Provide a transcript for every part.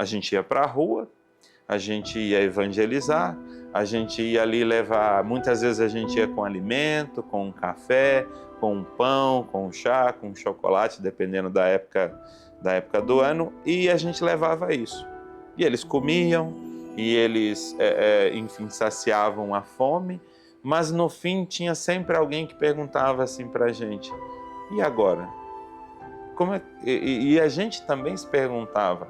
A gente ia para a rua, a gente ia evangelizar, a gente ia ali levar, muitas vezes a gente ia com alimento, com um café, com um pão, com um chá, com um chocolate, dependendo da época do ano, e a gente levava isso. E eles comiam, e eles, enfim, saciavam a fome, mas no fim tinha sempre alguém que perguntava assim para a gente, e agora? E a gente também se perguntava,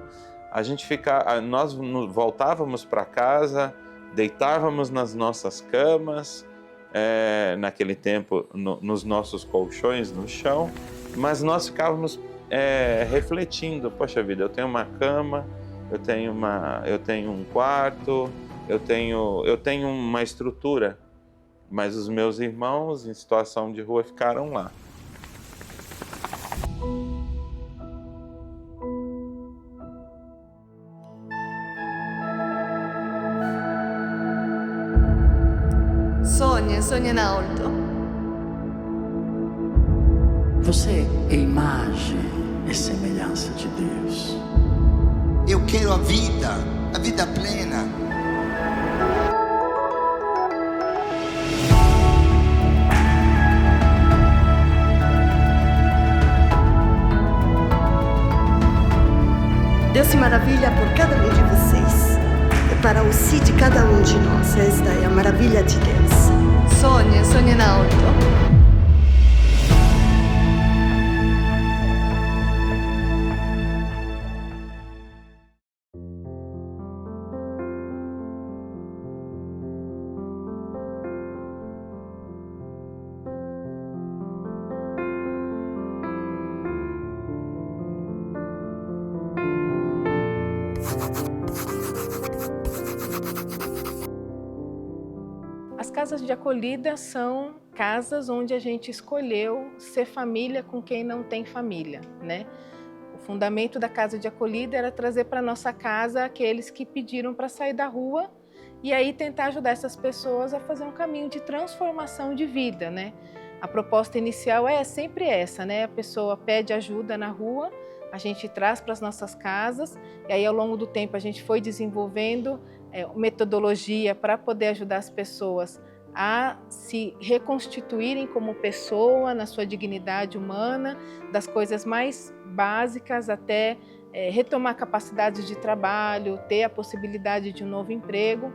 nós voltávamos para casa, deitávamos nas nossas camas, naquele tempo nos nossos colchões no chão, mas nós ficávamos refletindo, poxa vida, eu tenho uma cama, eu tenho um quarto, eu tenho uma estrutura, mas os meus irmãos em situação de rua ficaram lá. Sonha in alto. Você é imagem e semelhança de Deus. Eu quero a vida plena. Deus se maravilha por cada um de vocês. E para o sim de cada um de nós, esta é a maravilha de Deus. Sonha in alto. As casas de acolhida são casas onde a gente escolheu ser família com quem não tem família, né? O fundamento da casa de acolhida era trazer para nossa casa aqueles que pediram para sair da rua e aí tentar ajudar essas pessoas a fazer um caminho de transformação de vida, né? A proposta inicial é sempre essa, né? A pessoa pede ajuda na rua, a gente traz para as nossas casas e aí ao longo do tempo a gente foi desenvolvendo metodologia para poder ajudar as pessoas a se reconstituírem como pessoa, na sua dignidade humana, das coisas mais básicas até retomar capacidades de trabalho, ter a possibilidade de um novo emprego,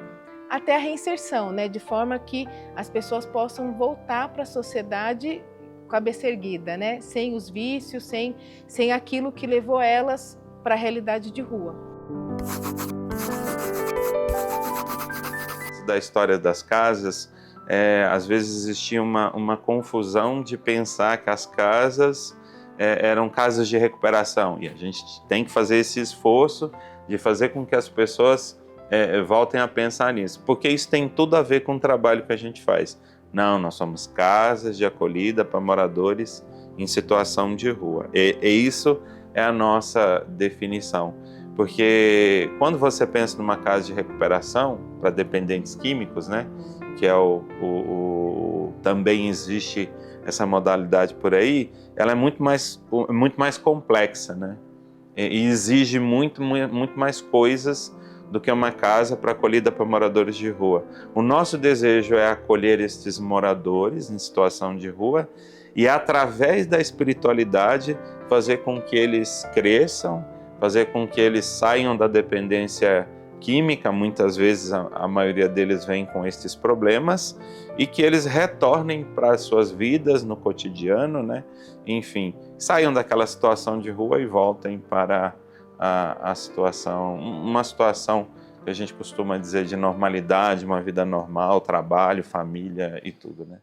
até a reinserção, né? De forma que as pessoas possam voltar para a sociedade cabeça erguida, né? Sem os vícios, sem aquilo que levou elas para a realidade de rua. Da história das casas, às vezes existia uma confusão de pensar que as casas eram casas de recuperação e a gente tem que fazer esse esforço de fazer com que as pessoas voltem a pensar nisso, porque isso tem tudo a ver com o trabalho que a gente faz. Não, nós somos casas de acolhida para moradores em situação de rua e isso é a nossa definição. Porque quando você pensa numa casa de recuperação para dependentes químicos, né, que é também existe essa modalidade por aí, ela é muito mais complexa, né, e exige muito mais coisas do que uma casa para acolhida para moradores de rua. O nosso desejo é acolher estes moradores em situação de rua e através da espiritualidade fazer com que eles cresçam, fazer com que eles saiam da dependência química, muitas vezes a maioria deles vem com estes problemas, e que eles retornem para as suas vidas no cotidiano, né? Enfim, saiam daquela situação de rua e voltem para a situação, uma situação que a gente costuma dizer de normalidade, uma vida normal, trabalho, família e tudo, né?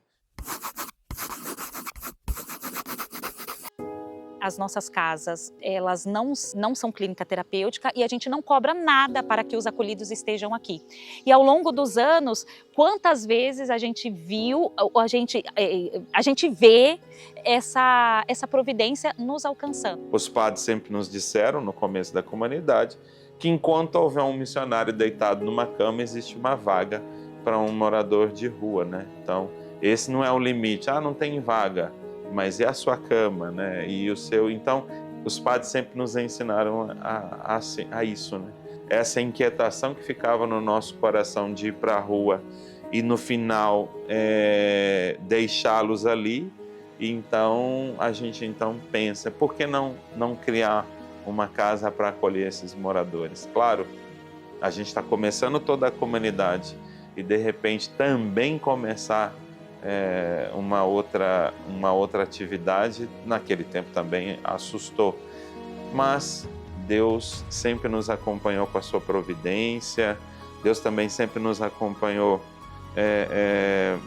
As nossas casas, elas não são clínica terapêutica e a gente não cobra nada para que os acolhidos estejam aqui. E ao longo dos anos, quantas vezes a gente viu, a gente vê essa providência nos alcançando. Os padres sempre nos disseram, no começo da comunidade, que enquanto houver um missionário deitado numa cama, existe uma vaga para um morador de rua, né? Então, esse não é o limite. Ah, não tem vaga. Mas é a sua cama, né? E o seu. Então, os padres sempre nos ensinaram a isso, né? Essa inquietação que ficava no nosso coração de ir para a rua e no final deixá-los ali. E então a gente pensa, por que não criar uma casa para acolher esses moradores? Claro, a gente está começando toda a comunidade e de repente também começar uma outra atividade, naquele tempo também assustou. Mas Deus sempre nos acompanhou com a sua providência, Deus também sempre nos acompanhou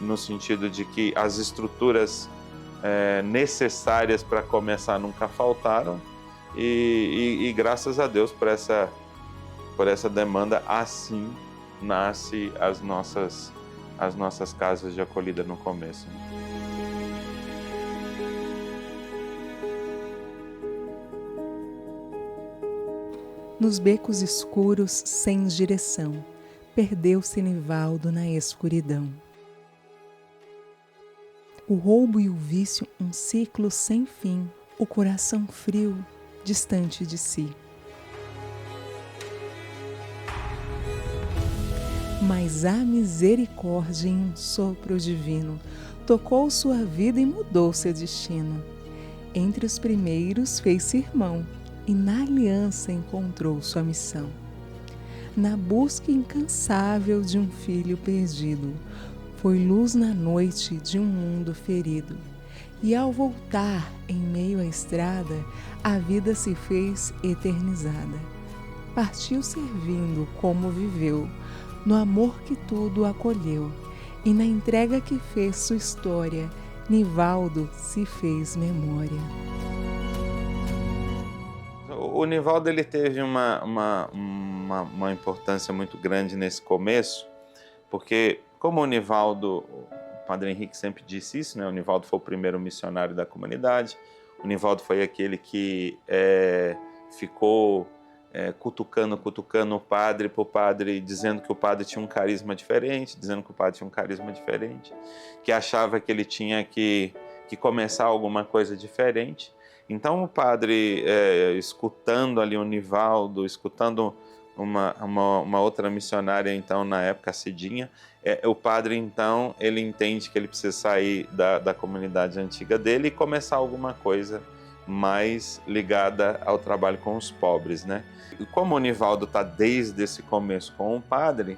no sentido de que as estruturas necessárias para começar nunca faltaram e graças a Deus por essa demanda, assim nasce as nossas casas de acolhida no começo. Nos becos escuros, sem direção, perdeu-se Nivaldo na escuridão. O roubo e o vício, um ciclo sem fim, o coração frio, distante de si. Mas a misericórdia em um sopro divino tocou sua vida e mudou seu destino. Entre os primeiros fez-se irmão e na aliança encontrou sua missão. Na busca incansável de um filho perdido, foi luz na noite de um mundo ferido. E ao voltar em meio à estrada, a vida se fez eternizada. Partiu servindo como viveu, no amor que tudo acolheu, e na entrega que fez sua história, Nivaldo se fez memória. O Nivaldo ele teve uma importância muito grande nesse começo, porque como o Nivaldo, o Padre Henrique sempre disse isso, né? O Nivaldo foi o primeiro missionário da comunidade, o Nivaldo foi aquele que ficou cutucando o padre, para o padre, dizendo que o padre tinha um carisma diferente, que achava que ele tinha que começar alguma coisa diferente. Então o padre, escutando ali o Nivaldo, escutando uma outra missionária, então na época, a Cidinha, o padre então, ele entende que ele precisa sair da comunidade antiga dele e começar alguma coisa mais ligada ao trabalho com os pobres, né? E como o Nivaldo está desde esse começo com o padre,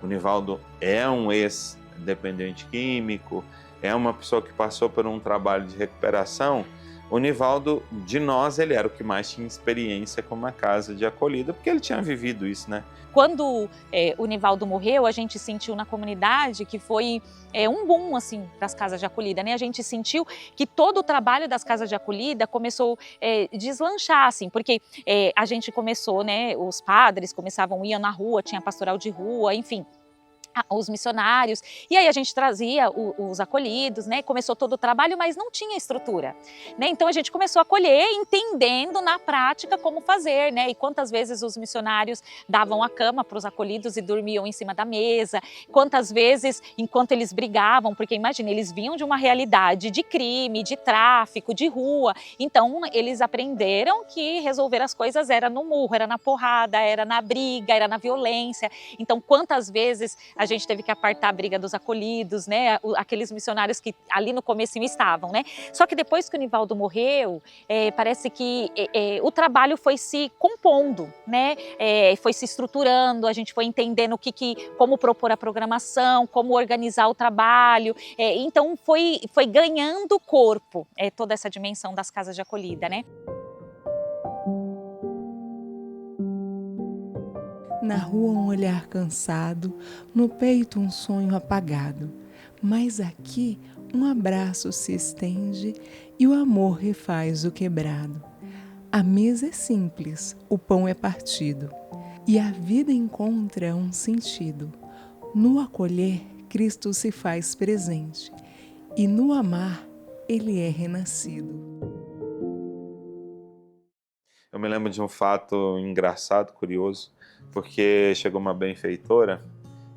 o Nivaldo é um ex-dependente químico, é uma pessoa que passou por um trabalho de recuperação. O Nivaldo, de nós, ele era o que mais tinha experiência com uma casa de acolhida, porque ele tinha vivido isso, né? Quando o Nivaldo morreu, a gente sentiu na comunidade que foi um boom assim, das casas de acolhida, né? A gente sentiu que todo o trabalho das casas de acolhida começou a deslanchar, assim, porque a gente começou, né? Os padres iam na rua, tinha pastoral de rua, enfim, os missionários, e aí a gente trazia os acolhidos, né? Começou todo o trabalho, mas não tinha estrutura, né? Então a gente começou a acolher, entendendo na prática como fazer, né? E quantas vezes os missionários davam a cama para os acolhidos e dormiam em cima da mesa, quantas vezes, enquanto eles brigavam, porque imagina, eles vinham de uma realidade de crime, de tráfico, de rua, então eles aprenderam que resolver as coisas era no murro, era na porrada, era na briga, era na violência. Então quantas vezes a gente teve que apartar a briga dos acolhidos, né? Aqueles missionários que ali no comecinho estavam, né? Só que depois que o Nivaldo morreu, parece que o trabalho foi se compondo, né? Foi se estruturando, a gente foi entendendo como propor a programação, como organizar o trabalho. Então foi ganhando corpo toda essa dimensão das casas de acolhida, né? Na rua um olhar cansado, no peito um sonho apagado. Mas aqui um abraço se estende e o amor refaz o quebrado. A mesa é simples, o pão é partido e a vida encontra um sentido. No acolher, Cristo se faz presente e no amar, Ele é renascido. Eu me lembro de um fato engraçado, curioso, porque chegou uma benfeitora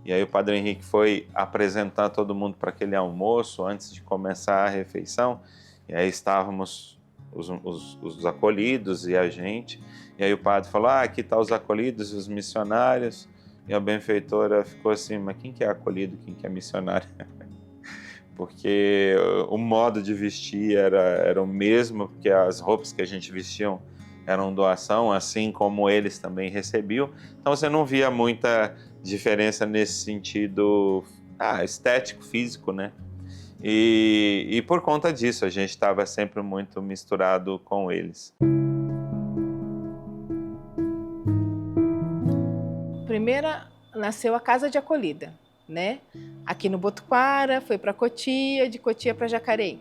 e aí o Padre Henrique foi apresentar todo mundo para aquele almoço antes de começar a refeição, e aí estávamos os acolhidos e a gente. E aí o padre falou, aqui estão os acolhidos e os missionários. E a benfeitora ficou assim, mas quem que é acolhido, quem que é missionário? Porque o modo de vestir era o mesmo, porque as roupas que a gente vestia eram doação, assim como eles também recebiam. Então você não via muita diferença nesse sentido estético, físico, né? E por conta disso, a gente estava sempre muito misturado com eles. Primeira nasceu a Casa de Acolhida, né? Aqui no Botuquara, foi para Cotia, de Cotia para Jacareí.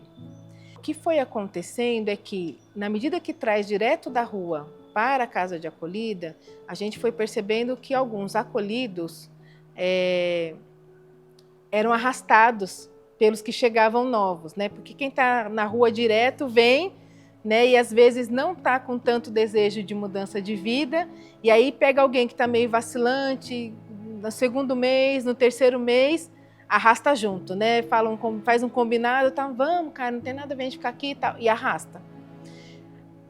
O que foi acontecendo é que, na medida que traz direto da rua para a Casa de Acolhida, a gente foi percebendo que alguns acolhidos eram arrastados pelos que chegavam novos, né? Porque quem está na rua direto vem, né? E às vezes não está com tanto desejo de mudança de vida, e aí pega alguém que está meio vacilante, no segundo mês, no terceiro mês, arrasta junto, né? Faz um combinado, tá, vamos, cara, não tem nada a ver a gente ficar aqui e tal, e arrasta.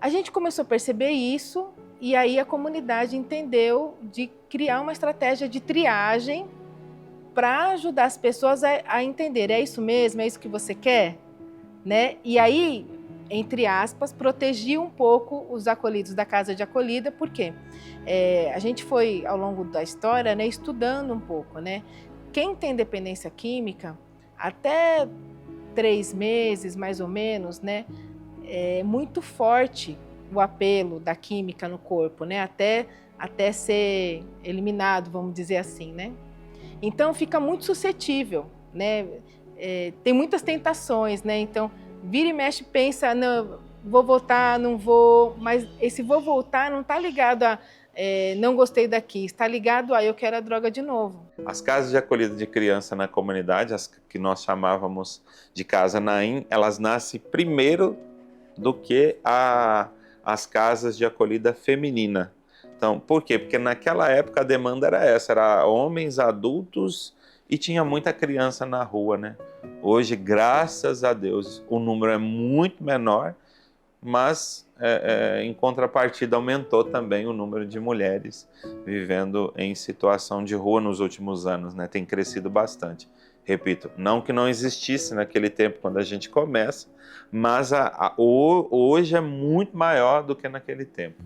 A gente começou a perceber isso, e aí a comunidade entendeu de criar uma estratégia de triagem para ajudar as pessoas a entender, é isso mesmo, é isso que você quer? Né? E aí, entre aspas, protegia um pouco os acolhidos da Casa de Acolhida, por quê? A gente foi, ao longo da história, né, estudando um pouco, né? Quem tem dependência química, até 3 meses, mais ou menos, né, é muito forte o apelo da química no corpo, né, até ser eliminado, vamos dizer assim, né? Então, fica muito suscetível, né? Tem muitas tentações, né? Então, vira e mexe, pensa, não, vou voltar, não vou, mas esse vou voltar não está ligado a não gostei daqui, está ligado a eu quero a droga de novo. As casas de acolhida de criança na comunidade, as que nós chamávamos de Casa Naim, elas nascem primeiro do que as casas de acolhida feminina. Então, por quê? Porque naquela época a demanda era essa, era homens, adultos e tinha muita criança na rua, né? Hoje, graças a Deus, o número é muito menor, mas em contrapartida aumentou também o número de mulheres vivendo em situação de rua nos últimos anos, né? Tem crescido bastante. Repito, não que não existisse naquele tempo quando a gente começa, mas hoje é muito maior do que naquele tempo.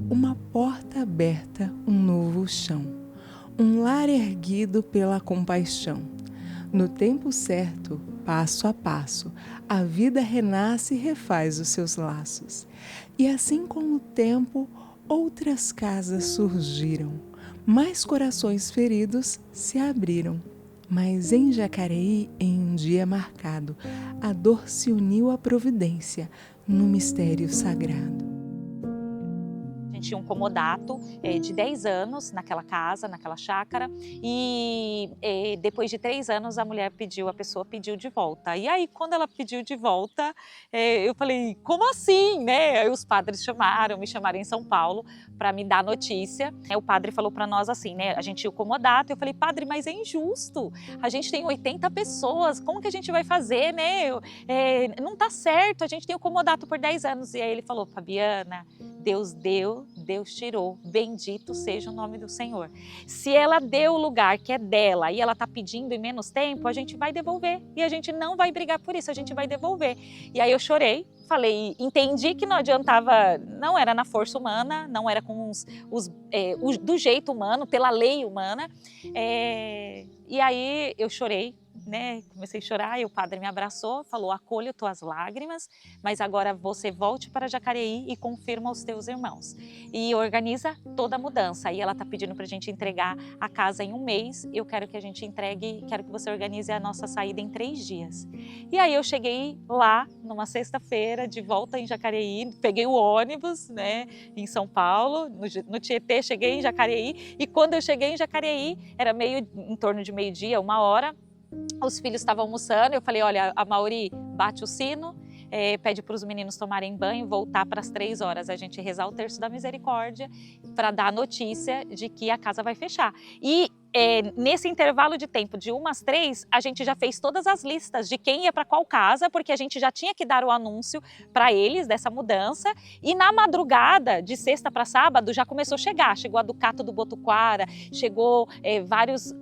Uma porta aberta, um novo chão. Um lar erguido pela compaixão. No tempo certo, passo a passo, a vida renasce e refaz os seus laços. E assim com o tempo, outras casas surgiram. Mais corações feridos se abriram. Mas em Jacareí, em um dia marcado, a dor se uniu à providência, no mistério sagrado. A gente tinha um comodato de 10 anos naquela casa, naquela chácara, e depois de 3 anos a pessoa pediu de volta. E aí quando ela pediu de volta, eu falei, como assim, né? Aí os padres me chamaram em São Paulo para me dar notícia. O padre falou para nós assim, né? A gente tinha o comodato, eu falei, padre, mas é injusto, a gente tem 80 pessoas, como que a gente vai fazer, né? Não tá certo, a gente tem o comodato por 10 anos. E aí ele falou, Fabiana, Deus deu, Deus tirou, bendito seja o nome do Senhor. Se ela deu o lugar que é dela e ela está pedindo em menos tempo, a gente vai devolver. E a gente não vai brigar por isso, a gente vai devolver. E aí eu chorei, falei, entendi que não adiantava, não era na força humana, não era com do jeito humano, pela lei humana. E aí eu chorei, né? Comecei a chorar e o padre me abraçou, falou, acolho tuas lágrimas, mas agora você volte para Jacareí e confirma aos teus irmãos. E organiza toda a mudança. E ela está pedindo para a gente entregar a casa em 1 mês. Eu quero que a gente entregue, quero que você organize a nossa saída em 3 dias. E aí eu cheguei lá, numa sexta-feira, de volta em Jacareí, peguei o ônibus, né, em São Paulo, no Tietê, cheguei em Jacareí. E quando eu cheguei em Jacareí, era em torno de 12h, 1h, os filhos estavam almoçando, eu falei, olha, a Mauri bate o sino, pede para os meninos tomarem banho, voltar para as 3 horas, a gente rezar o terço da misericórdia para dar a notícia de que a casa vai fechar. E nesse intervalo de tempo, de 1 às 3, a gente já fez todas as listas de quem ia para qual casa, porque a gente já tinha que dar o anúncio para eles dessa mudança. E na madrugada, de sexta para sábado, já começou a chegar. Chegou a Ducato do Botuquara, chegou vários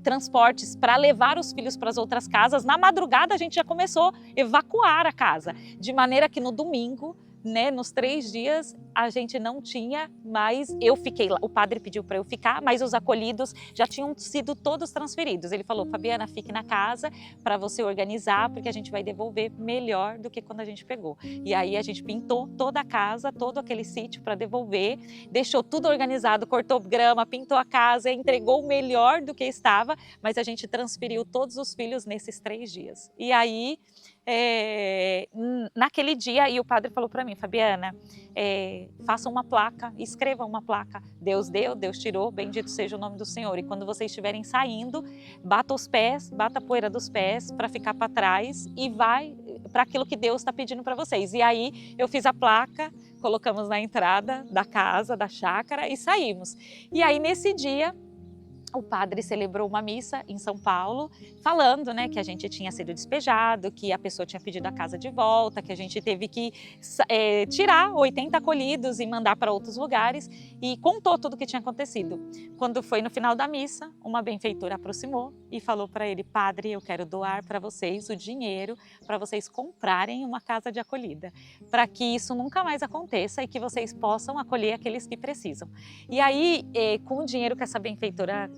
transportes para levar os filhos para as outras casas. Na madrugada, a gente já começou a evacuar a casa, de maneira que no domingo, né, nos 3 dias, a gente não tinha mais, eu fiquei lá, o padre pediu para eu ficar, mas os acolhidos já tinham sido todos transferidos. Ele falou, Fabiana, fique na casa para você organizar, porque a gente vai devolver melhor do que quando a gente pegou. E aí a gente pintou toda a casa, todo aquele sítio para devolver, deixou tudo organizado, cortou grama, pintou a casa, entregou melhor do que estava, mas a gente transferiu todos os filhos nesses 3 dias. E aí, naquele dia, e o padre falou para mim, Fabiana, faça uma placa, escreva uma placa, Deus deu, Deus tirou, bendito seja o nome do Senhor. E quando vocês estiverem saindo, bata os pés, bata a poeira dos pés para ficar para trás e vai para aquilo que Deus está pedindo para vocês. E aí eu fiz a placa, colocamos na entrada da casa, da chácara e saímos. E aí nesse dia, o padre celebrou uma missa em São Paulo, falando, né, que a gente tinha sido despejado, que a pessoa tinha pedido a casa de volta, que a gente teve que tirar 80 acolhidos e mandar para outros lugares, e contou tudo o que tinha acontecido. Quando foi no final da missa, uma benfeitora aproximou e falou para ele, padre, eu quero doar para vocês o dinheiro para vocês comprarem uma casa de acolhida, para que isso nunca mais aconteça e que vocês possam acolher aqueles que precisam. E aí, com o dinheiro que essa benfeitora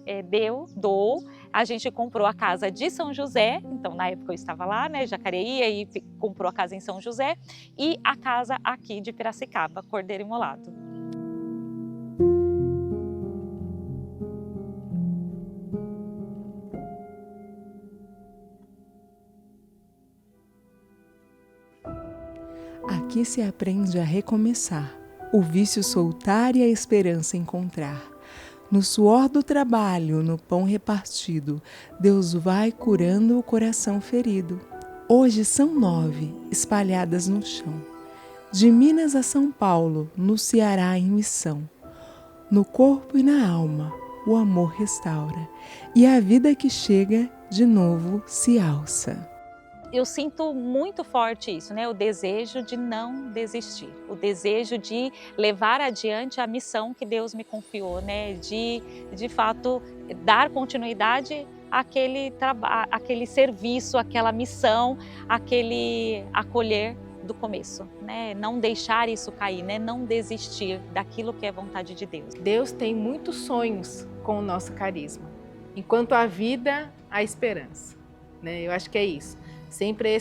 doou, a gente comprou a casa de São José, então na época eu estava lá, né, Jacareí, e comprou a casa em São José, e a casa aqui de Piracicaba, Cordeiro Imolado. Aqui se aprende a recomeçar, o vício soltar e a esperança encontrar. No suor do trabalho, no pão repartido, Deus vai curando o coração ferido. Hoje são 9, espalhadas no chão. De Minas a São Paulo, no Ceará em missão. No corpo e na alma, o amor restaura. E a vida que chega, de novo se alça. Eu sinto muito forte isso, né? O desejo de não desistir, o desejo de levar adiante a missão que Deus me confiou, né? De fato, dar continuidade àquele serviço, àquela missão, àquele acolher do começo, né? Não deixar isso cair, né? Não desistir daquilo que é vontade de Deus. Deus tem muitos sonhos com o nosso carisma. Enquanto há vida, há esperança, né? Eu acho que é isso. Sempre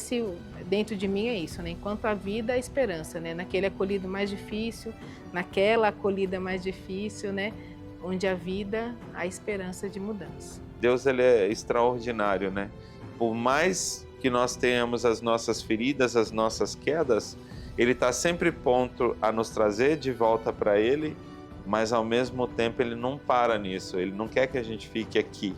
dentro de mim é isso, né? Enquanto a vida, a esperança, né? Naquele acolhido mais difícil, naquela acolhida mais difícil, né? Onde a vida, a esperança de mudança. Deus, ele é extraordinário, né? Por mais que nós tenhamos as nossas feridas, as nossas quedas, Ele está sempre pronto a nos trazer de volta para Ele, mas ao mesmo tempo Ele não para nisso, Ele não quer que a gente fique aqui.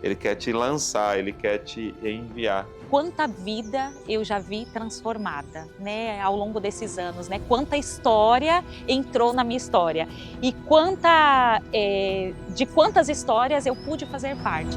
Ele quer te lançar, Ele quer te enviar. Quanta vida eu já vi transformada, né, ao longo desses anos, né? Quanta história entrou na minha história e de quantas histórias eu pude fazer parte.